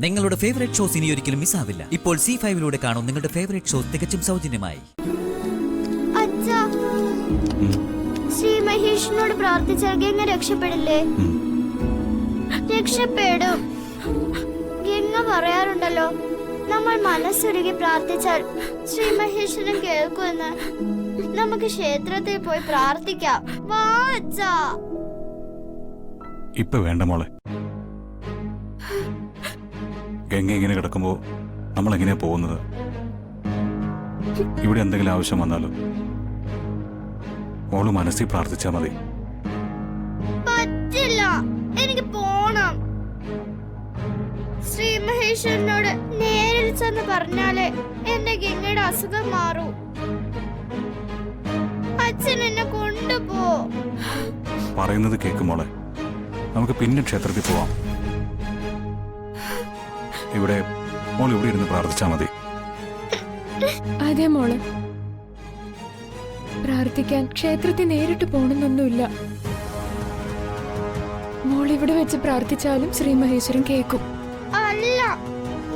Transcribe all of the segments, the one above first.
നിങ്ങളുടെ favourite shows ഇനി ഒരിക്കലും മിസ്സാവില്ല. ഇപ്പോൾ C5 കാണും നിങ്ങളുടെ ഫേവറേറ്റ് ഷോസ് തികച്ചും സൗജന്യമായി. അച്ഛാ, ശ്രീ മഹേഷിനോട് പ്രാർത്ഥിച്ചാൽ ഗംഗ രക്ഷപ്പെടില്ലേ? രക്ഷപ്പെടും. ഗംഗ പറയാറുണ്ടല്ലോ, നമ്മൾ മനസ്സൊരുക്കി പ്രാർത്ഥിച്ചാൽ ശ്രീ മഹേശ്വരൻ കേൾക്കുമെന്ന്. നമുക്ക് ക്ഷേത്രത്തിൽ പോയി പ്രാർത്ഥിക്കാം. വാ അച്ഛാ. ഇപ്പൊ വേണ്ട മോളെ. ഗംഗ ഇങ്ങനെ കിടക്കുമ്പോ നമ്മൾ എങ്ങനെയാ പോകുന്നത്? ഇവിടെ എന്തെങ്കിലും ആവശ്യം വന്നാലോ? മോള് മനസ്സിൽ പ്രാർത്ഥിച്ചാ മതി. പറ്റില്ല, എനിക്ക് പോണം. ശ്രീ മഹേശ്വരനോട് നേരിൽ ചെന്ന് പറഞ്ഞാലേ എന്റെ ഗംഗയുടെ അസുഖം മാറൂ. അച്ഛൻ എന്നെ കൊണ്ടുപോ. പറയുന്നത് കേക്ക് മോളെ. നമുക്ക് പിന്നെ ക്ഷേത്രത്തിൽ പോവാം. ഇവിടെ മോൾ ഇവിടെ ഇരുന്ന് പ്രാർത്ഥിച്ചാ മതി. അതെ മോള്, പ്രാർത്ഥിക്കാൻ ക്ഷേത്രത്തിൽ നേരിട്ട് പോണെന്നൊന്നുമില്ല. മോൾ ഇവിടെ വെച്ച് പ്രാർത്ഥിച്ചാലും ശ്രീ മഹേശ്വരൻ കേൾക്കും. അല്ല,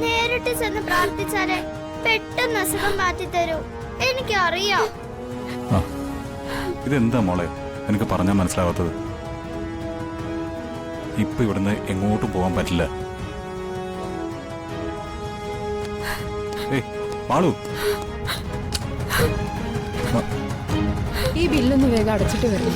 നേരിട്ട് ചെന്ന് പ്രാർത്ഥിച്ചാലേ പെട്ടെന്ന് അസുഖം മാറ്റി തരൂ. എനിക്കറിയാം. ഇതെന്താ മോളെ എനിക്ക് പറഞ്ഞാൽ മനസ്സിലാവാത്തത്? ഇപ്പൊ ഇവിടുന്ന് എങ്ങോട്ടും പോകാൻ പറ്റില്ല. മാളു, ഈ ബില്ലൊന്ന് വേഗം അടച്ചിട്ട് വരും.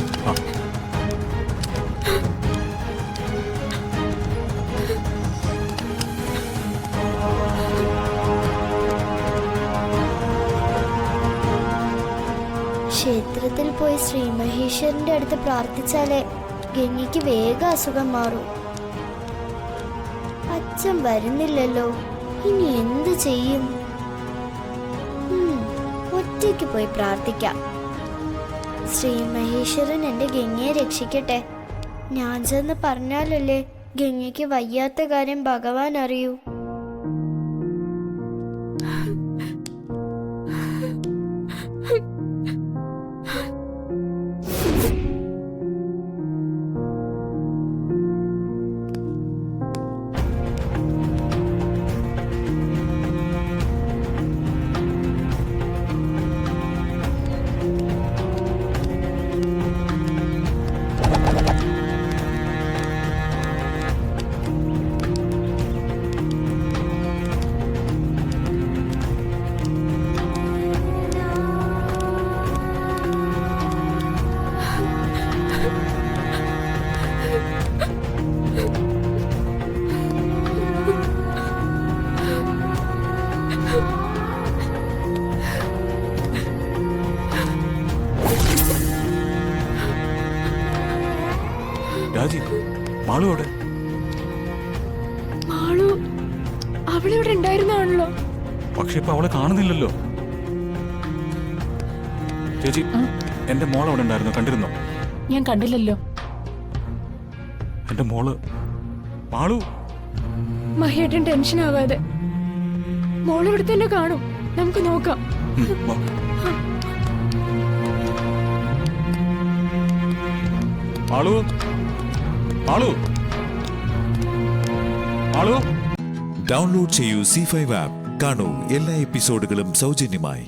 ക്ഷേത്രത്തിൽ പോയി ശ്രീ മഹേശ്വരന്റെ അടുത്ത് പ്രാർത്ഥിച്ചാലേ ഗംഗയ്ക്ക് വേഗം അസുഖം മാറും. അച്ഛൻ വരുന്നില്ലല്ലോ, ഇനി എന്ത് ചെയ്യും? ഒറ്റയ്ക്ക് പോയി പ്രാർത്ഥിക്കാം. ശ്രീ മഹേശ്വരൻ എന്റെ ഗംഗയെ രക്ഷിക്കട്ടെ. ഞാൻ ചെന്ന് പറഞ്ഞാലല്ലേ ഗംഗയ്ക്ക് വയ്യാത്ത കാര്യം ഭഗവാൻ അറിയൂ. രാജി, മാളു അവിടെ? മാളു അവളിവിടെ ഉണ്ടായിരുന്നാണല്ലോ. പക്ഷെ ഇപ്പൊ അവളെ കാണുന്നില്ലല്ലോ. ചേച്ചി, എന്റെ മോൾ അവിടെ ഉണ്ടായിരുന്നു, കണ്ടിരുന്നോ? ഞാൻ കണ്ടില്ലല്ലോ. എന്റെ മോള് മാളു. മഹേട്ടൻ ടെൻഷൻ ആവാതെ, മോൾ ഇവിടെ തന്നെ കാണും. നമുക്ക് നോക്കാം. മാളു, മാളു, മാളു. ഡൗൺലോഡ് ചെയ്യൂ C5 ആപ്പ്. കാണൂ എല്ലാ എപ്പിസോഡുകളും സൗജന്യമായി.